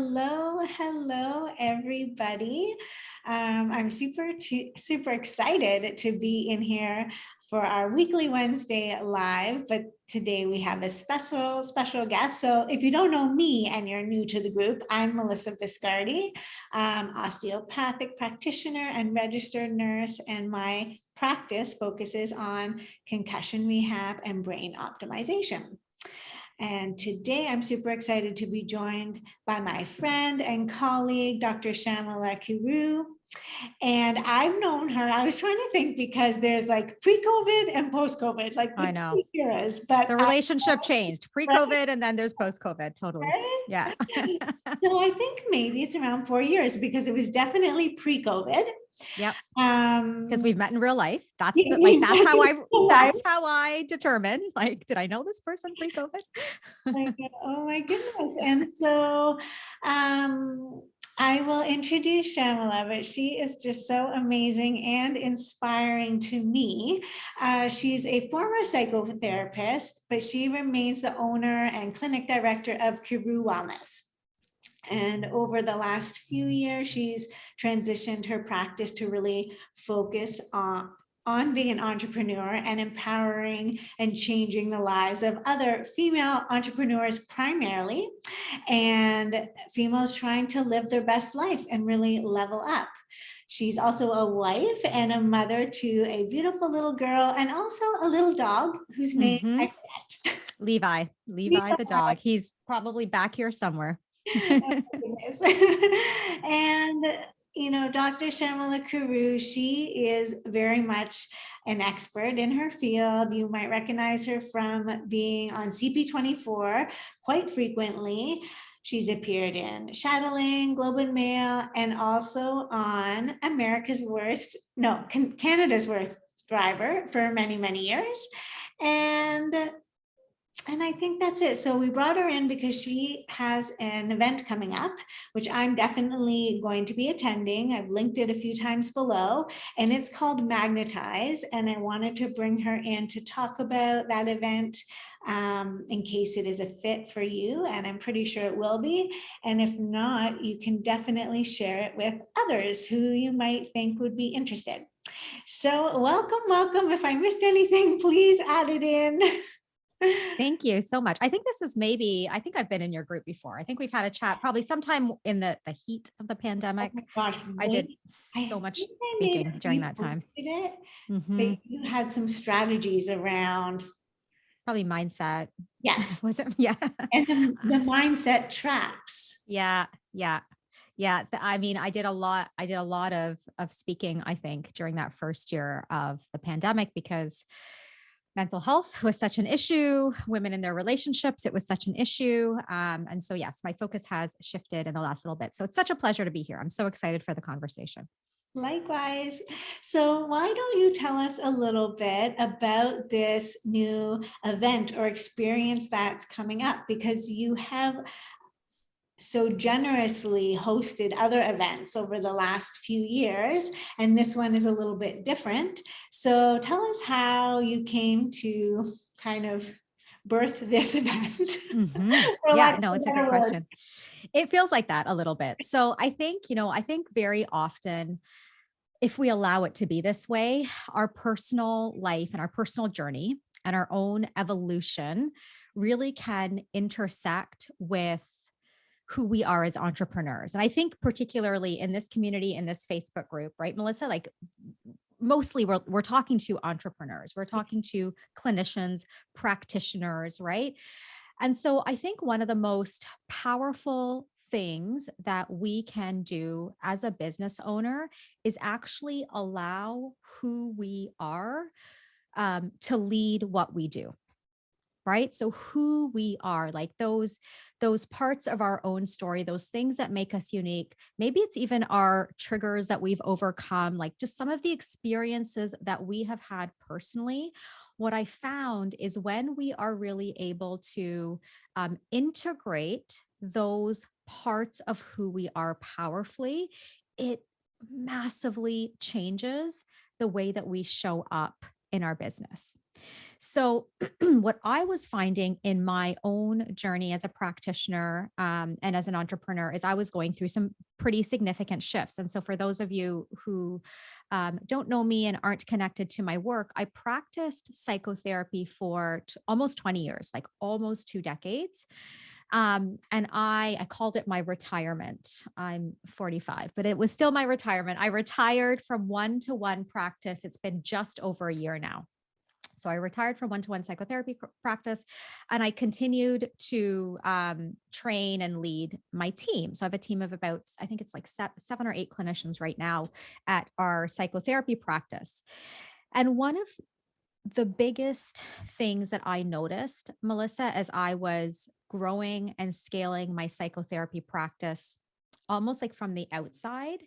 hello, everybody. I'm super excited to be in here for our weekly Wednesday live, but today we have a special guest. So if you don't know me and you're new to the group, I'm Melissa Biscardi, osteopathic practitioner and registered nurse, and my practice focuses on concussion rehab and brain optimization. And today I'm super excited to be joined by my friend and colleague, Dr. Shyamala. And I've known her, I was trying to think because there's like pre-COVID and post-COVID, like the I know. 2 years, but the relationship changed pre-COVID and then there's post-COVID. Totally. right? Yeah. So I think maybe it's around 4 years because it was definitely pre-COVID. Yep. Because we've met in real life. That's how I determine, like, did I know this person pre-COVID? Oh my goodness. And so I will introduce Shyamala, but she is just so amazing and inspiring to me. She's a former psychotherapist, but she remains the owner and clinic director of Kiru Wellness. And over the last few years, she's transitioned her practice to really focus on being an entrepreneur and empowering and changing the lives of other female entrepreneurs primarily, and females trying to live their best life and really level up. She's also a wife and a mother to a beautiful little girl and also a little dog whose name I forget. Levi the dog. He's probably back here somewhere. And Dr. Shyamala Kuru, she is very much an expert in her field. You might recognize her from being on CP24 quite frequently. She's appeared in Shadowing, Globe and Mail, and also on Canada's Worst Driver for many, many years. And I think that's it. So we brought her in because she has an event coming up, which I'm definitely going to be attending. I've linked it a few times below, and it's called MAGNETIZE. And I wanted to bring her in to talk about that event in case it is a fit for you. And I'm pretty sure it will be. And if not, you can definitely share it with others who you might think would be interested. So welcome. If I missed anything, please add it in. Thank you so much. I think I've been in your group before. I think we've had a chat probably sometime in the heat of the pandemic. Oh my gosh, I did so much speaking during that time. But you had some strategies around probably mindset. Yes. Was it? Yeah. And the mindset traps. Yeah. I mean, I did a lot of speaking, I think, during that first year of the pandemic because mental health was such an issue, women in their relationships, it was such an issue. And so, yes, my focus has shifted in the last little bit. So it's such a pleasure to be here. I'm so excited for the conversation. Likewise. So why don't you tell us a little bit about this new event or experience that's coming up? Because you have so generously hosted other events over the last few years, and this one is a little bit different. So tell us how you came to kind of birth this event. Yeah, no, it's a good question. It feels like that a little bit. So I think very often, if we allow it to be this way, our personal life and our personal journey and our own evolution really can intersect with who we are as entrepreneurs. And I think particularly in this community, in this Facebook group, right, Melissa, like mostly we're talking to entrepreneurs, we're talking to clinicians, practitioners, right? And so I think one of the most powerful things that we can do as a business owner is actually allow who we are to lead what we do. Right? So who we are, like those parts of our own story, those things that make us unique. Maybe it's even our triggers that we've overcome, like just some of the experiences that we have had personally. What I found is when we are really able to integrate those parts of who we are powerfully, it massively changes the way that we show up in our business. So what I was finding in my own journey as a practitioner and as an entrepreneur is I was going through some pretty significant shifts. And so for those of you who don't know me and aren't connected to my work, I practiced psychotherapy for almost 20 years, like almost 2 decades. And I called it my retirement. I'm 45, but it was still my retirement. I retired from one-to-one practice. It's been just over a year now. So I retired from one-to-one psychotherapy practice, and I continued to train and lead my team. So I have a team of about, I think it's like 7 or 8 clinicians right now at our psychotherapy practice. And one of the biggest things that I noticed, Melissa, as I was growing and scaling my psychotherapy practice, almost like from the outside,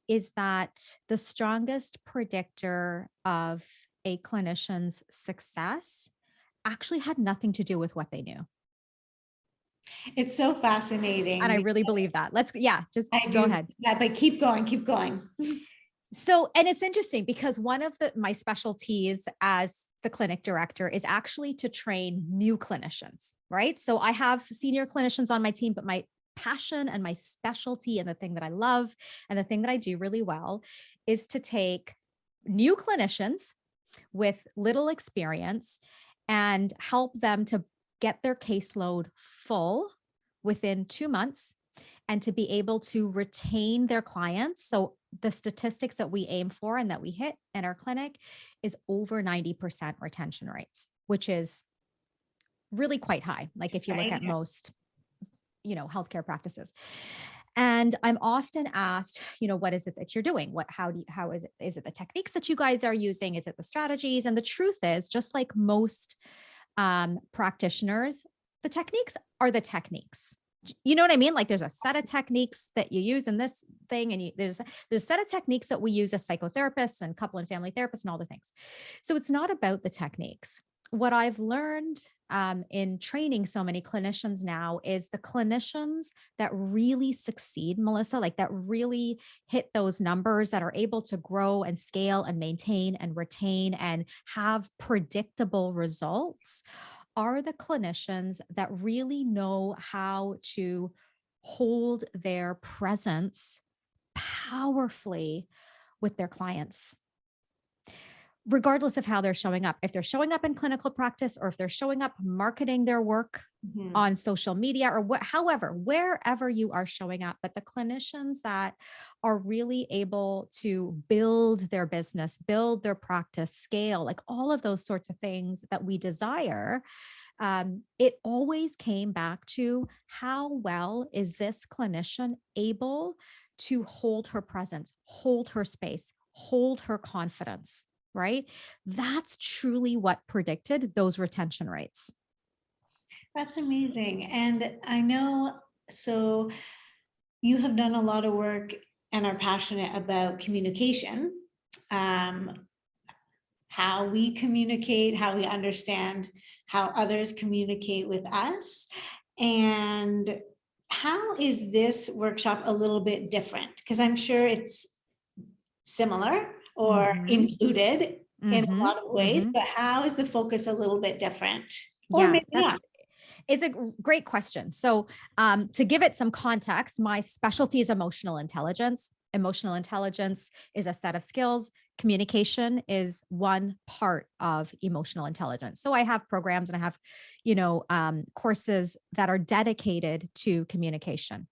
is that the strongest predictor of a clinician's success actually had nothing to do with what they knew. It's so fascinating. And I really believe that. Just go ahead. Yeah, but keep going, keep going. So, and it's interesting because one of my specialties as the clinic director is actually to train new clinicians, right? So I have senior clinicians on my team, but my passion and my specialty and the thing that I love and the thing that I do really well is to take new clinicians with little experience and help them to get their caseload full within 2 months and to be able to retain their clients. So the statistics that we aim for and that we hit in our clinic is over 90% retention rates, which is really quite high. Like if you look at most, healthcare practices. And I'm often asked, what is it that you're doing? How is it? Is it the techniques that you guys are using? Is it the strategies? And the truth is, just like most practitioners, the techniques are the techniques. You know what I mean? Like there's a set of techniques that you use in this thing, and there's a set of techniques that we use as psychotherapists and couple and family therapists and all the things. So it's not about the techniques. What I've learned in training so many clinicians now is the clinicians that really succeed, Melissa, like that really hit those numbers, that are able to grow and scale and maintain and retain and have predictable results, are the clinicians that really know how to hold their presence powerfully with their clients, regardless of how they're showing up. If they're showing up in clinical practice or if they're showing up marketing their work on social media or wherever you are showing up, but the clinicians that are really able to build their business, build their practice, scale, like all of those sorts of things that we desire, it always came back to how well is this clinician able to hold her presence, hold her space, hold her confidence, right? That's truly what predicted those retention rates. That's amazing. And I know, so you have done a lot of work and are passionate about communication, how we communicate, how we understand how others communicate with us. And how is this workshop a little bit different? Because I'm sure it's similar or included in a lot of ways, but how is the focus a little bit different? Or maybe not. It's a great question. So to give it some context, my specialty is emotional intelligence. Emotional intelligence is a set of skills. Communication is one part of emotional intelligence. So I have programs and I have, courses that are dedicated to communication.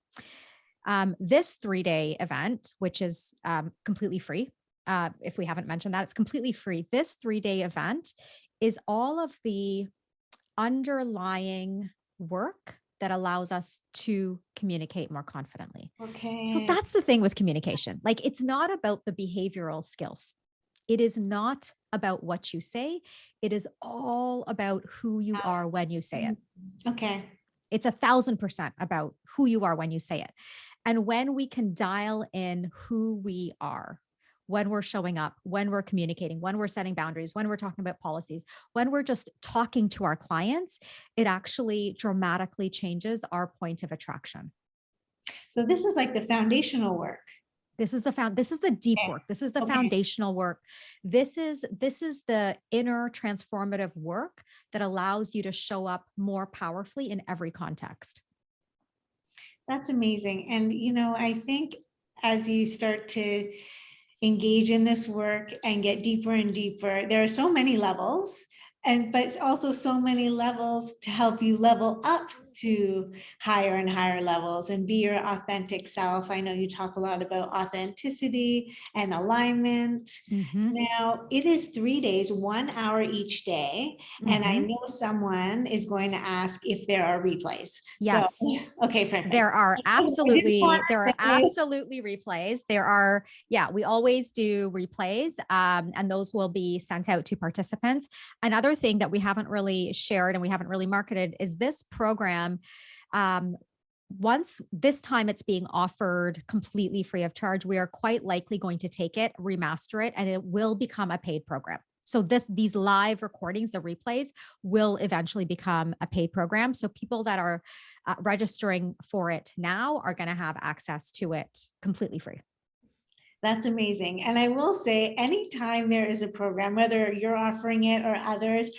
This 3-day event, which is completely free, if we haven't mentioned that, it's completely free. This 3-day event is all of the underlying work that allows us to communicate more confidently. Okay. So that's the thing with communication. Like it's not about the behavioral skills. It is not about what you say. It is all about who you are when you say it. Okay. It's 1,000% about who you are when you say it. And when we can dial in who we are, when we're showing up, when we're communicating, when we're setting boundaries, when we're talking about policies, when we're just talking to our clients, it actually dramatically changes our point of attraction. So this is like the foundational work, This is the deep Okay. work. This is the Okay. foundational work. This is the inner transformative work that allows you to show up more powerfully in every context. That's amazing. And, I think as you start to engage in this work and get deeper and deeper, there are so many levels, but it's also so many levels to help you level up to higher and higher levels and be your authentic self. I know you talk a lot about authenticity and alignment. Mm-hmm. Now, it is 3 days, 1 hour each day. And I Mm-hmm. know someone is going to ask if there are replays. So, Yes. okay, perfect. There are I didn't want to say- absolutely replays. We always do replays, and those will be sent out to participants. Another thing that we haven't really shared and we haven't really marketed is this program. Once this time it's being offered completely free of charge, we are quite likely going to take it, remaster it, and it will become a paid program. So these live recordings, the replays, will eventually become a paid program. So people that are registering for it now are going to have access to it completely free. That's amazing. And I will say, anytime there is a program, whether you're offering it or others,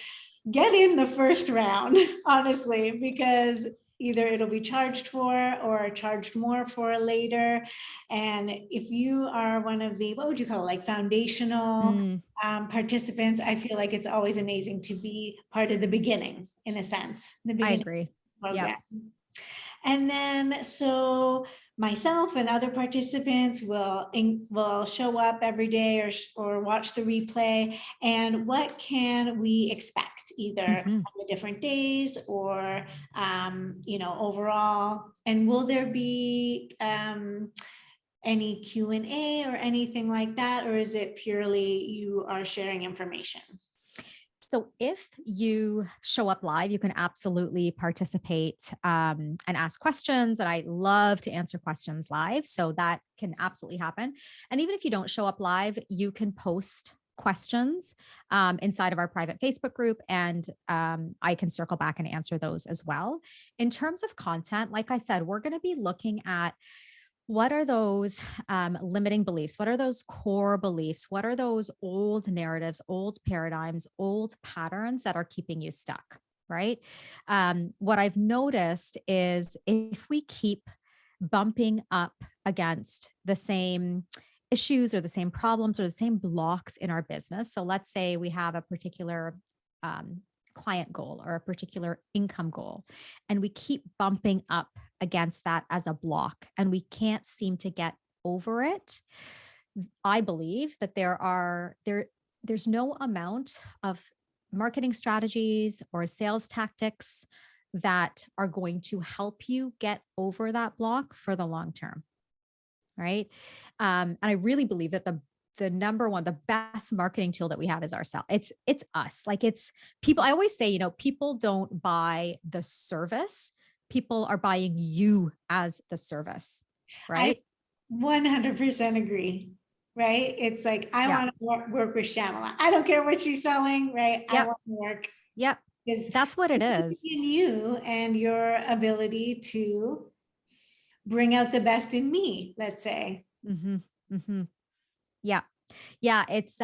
get in the first round, honestly, because either it'll be charged for or charged more for later. And if you are one of the, what would you call it, like foundational participants, I feel like it's always amazing to be part of the beginning, in a sense. The beginning. I agree. Yeah. And then, so myself and other participants will show up every day or watch the replay. And what can we expect either on the different days or, overall? And will there be any Q&A or anything like that? Or is it purely you are sharing information? So if you show up live, you can absolutely participate and ask questions. And I love to answer questions live. So that can absolutely happen. And even if you don't show up live, you can post questions inside of our private Facebook group. And I can circle back and answer those as well. In terms of content, like I said, we're going to be looking at what are those limiting beliefs? What are those core beliefs? What are those old narratives, old paradigms, old patterns that are keeping you stuck, right? What I've noticed is if we keep bumping up against the same issues or the same problems or the same blocks in our business. So let's say we have a particular client goal or a particular income goal, and we keep bumping up against that as a block and we can't seem to get over it. I believe that there's no amount of marketing strategies or sales tactics that are going to help you get over that block for the long term. Right. And I really believe that the number one, the best marketing tool that we have is ourselves. It's us. Like it's people. I always say, people don't buy the service. People are buying you as the service. Right. I 100% agree. Right. It's like, I want to work with Shyamala. I don't care what she's selling. Right. I want to work. Yep. That's what it is. In you and your ability to bring out the best in me, let's say. Mm-hmm. Mm-hmm. Yeah. Yeah. It's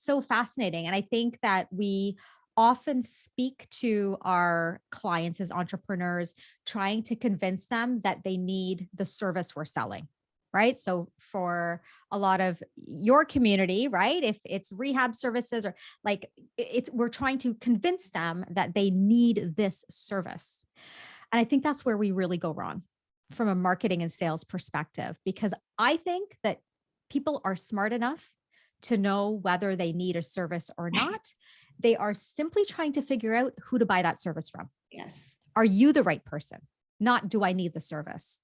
so fascinating. And I think that we often speak to our clients as entrepreneurs, trying to convince them that they need the service we're selling. Right. So for a lot of your community, right, if it's rehab services or like we're trying to convince them that they need this service. And I think that's where we really go wrong from a marketing and sales perspective, because I think that people are smart enough to know whether they need a service or not. They are simply trying to figure out who to buy that service from. Yes. Are you the right person? Not, do I need the service?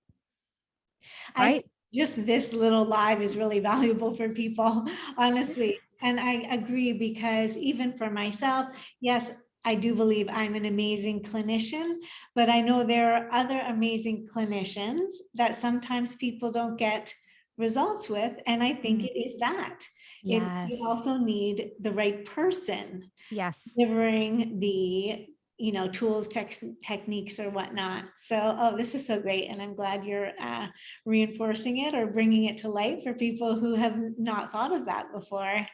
Right? Just this little live is really valuable for people, honestly. And I agree, because even for myself, yes, I do believe I'm an amazing clinician, but I know there are other amazing clinicians that sometimes people don't get results with. And I think it is that. Yes. You also need the right person. Yes. Delivering the tools, techniques or whatnot. So, oh, this is so great. And I'm glad you're reinforcing it or bringing it to light for people who have not thought of that before.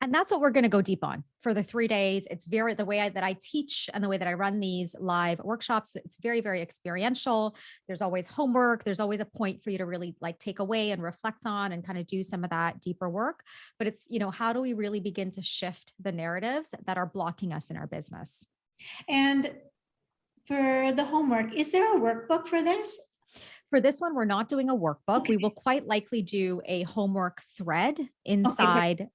And that's what we're going to go deep on for the 3 days. It's the way that I teach and the way that I run these live workshops. It's very, very experiential. There's always homework. There's always a point for you to really like take away and reflect on and kind of do some of that deeper work. But it's, how do we really begin to shift the narratives that are blocking us in our business? And for the homework, is there a workbook for this? For this one, we're not doing a workbook. Okay. We will quite likely do a homework thread inside,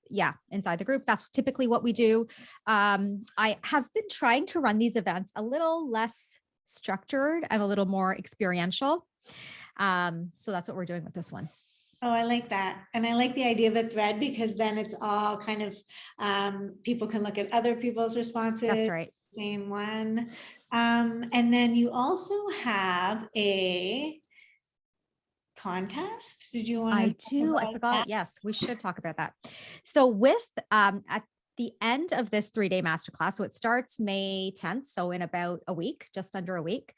inside the group. That's typically what we do. I have been trying to run these events a little less structured and a little more experiential. So that's what we're doing with this one. Oh, I like that. And I like the idea of a thread because then it's all kind of, people can look at other people's responses. That's right. Same one. And then you also have a contest. Did you want to? I do. I forgot. That? Yes, we should talk about that. So with at the end of this 3-day masterclass, so it starts May 10th, so in about a week, just under a week.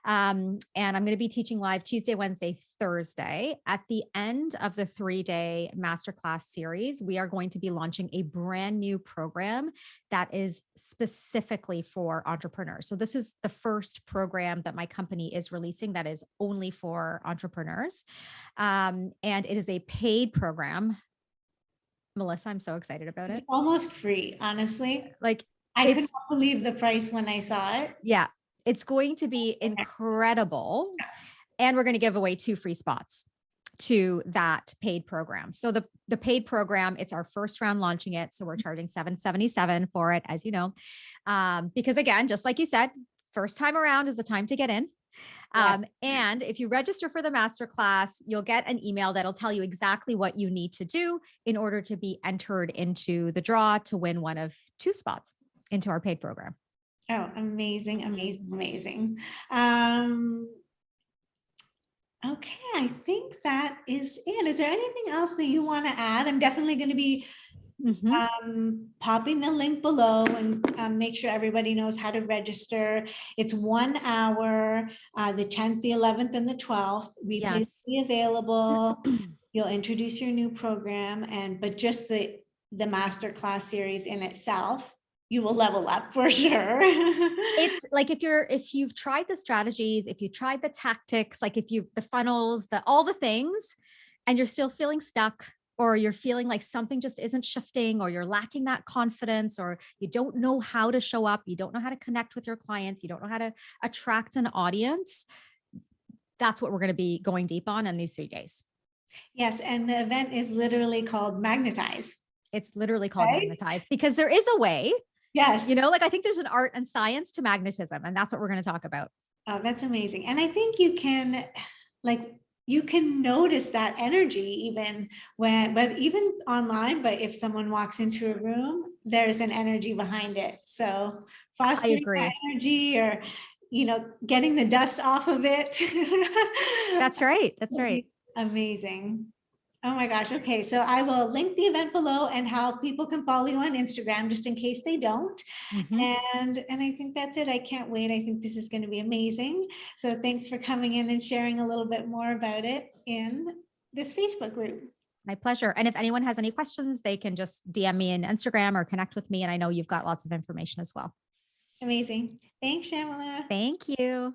And I'm going to be teaching live Tuesday, Wednesday, Thursday. At the end of the 3-day masterclass series, we are going to be launching a brand new program that is specifically for entrepreneurs. So this is the first program that my company is releasing that is only for entrepreneurs. And it is a paid program. Melissa, I'm so excited about it. It's almost free, honestly. Like I could not believe the price when I saw it. Yeah, it's going to be incredible. And we're going to give away 2 free spots to that paid program. So the paid program, it's our first round launching it. So we're charging $777 for it, as you know, because again, just like you said, first time around is the time to get in. Yes. And if you register for the masterclass, you'll get an email that'll tell you exactly what you need to do in order to be entered into the draw to win one of 2 spots into our paid program. Oh, amazing, amazing, amazing. Okay, I think that is it. Is there anything else that you want to add? I'm definitely going to be popping the link below and make sure everybody knows how to register. It's 1 hour, the 10th, the 11th, and the 12th. Replays will be available. You'll introduce your new program, but just the masterclass series in itself, you will level up for sure. It's like if you've tried the strategies, if you tried the tactics, like the funnels, all the things, and you're still feeling stuck, or you're feeling like something just isn't shifting, or you're lacking that confidence, or you don't know how to show up, you don't know how to connect with your clients, you don't know how to attract an audience, that's what we're going to be going deep on in these 3 days. Yes. And the event is literally called MAGNETIZE. It's literally called MAGNETIZE because there is a way. Yes. I think there's an art and science to magnetism, and that's what we're going to talk about. Oh, that's amazing. And I think you can notice that energy even online, but if someone walks into a room, there's an energy behind it. So fostering that energy, or, getting the dust off of it. That's right. That's right. Amazing. Oh my gosh. Okay. So I will link the event below and how people can follow you on Instagram, just in case they don't. And I think that's it. I can't wait. I think this is going to be amazing. So thanks for coming in and sharing a little bit more about it in this Facebook group. It's my pleasure. And if anyone has any questions, they can just DM me on Instagram or connect with me. And I know you've got lots of information as well. Amazing. Thanks, Shyamala. Thank you.